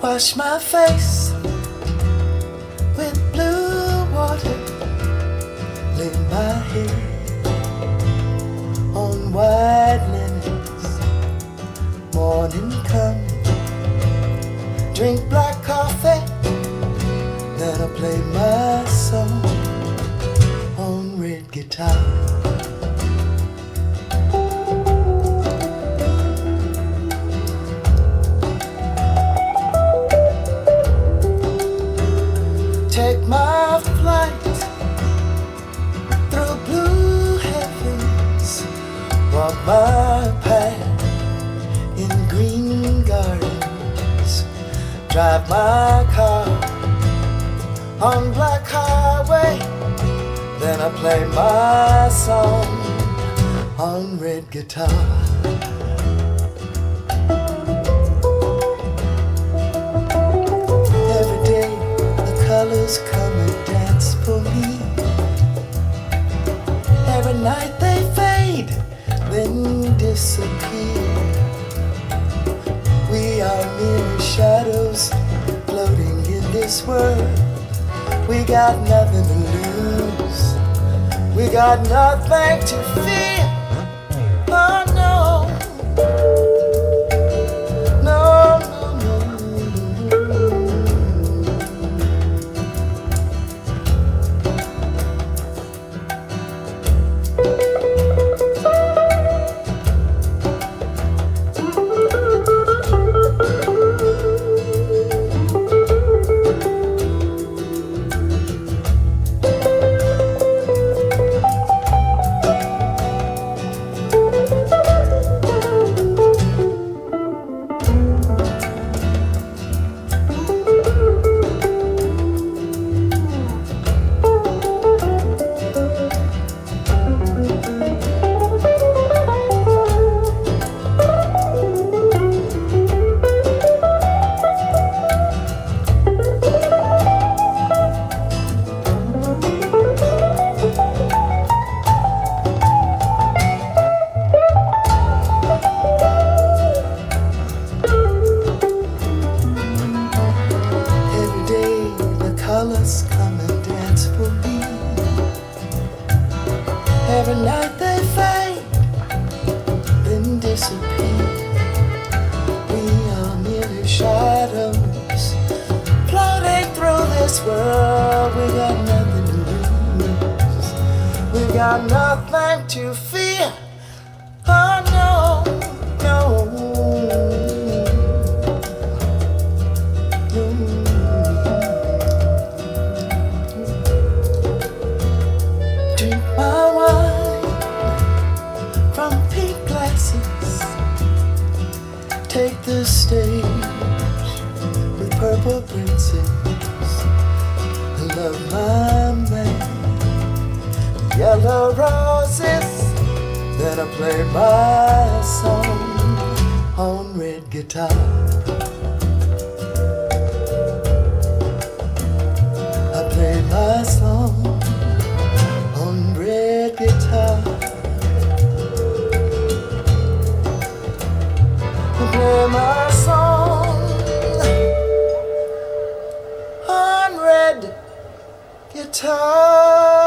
Wash my face with blue water, lay my head on white linens. Morning coming, drink black coffee, then I play my song on red guitar. Take my flight through blue heavens, walk my path in green gardens, drive my car on black highway, then I play my song on red guitar. Every day colors come and dance for me. Every night they fade, then disappear. We are mere shadows floating in this world. We got nothing to lose, we got nothing to fear. Oh no, no, no, no. Colors come and dance for me. Every night they fade, then disappear. We are merely shadows floating through this world. We got nothing to lose, we got nothing to fear. Oh no, no. Take the stage with purple princess. I love my man, yellow roses. Then I play my song on red guitar. I play my song on red guitar. Play my song on red guitar.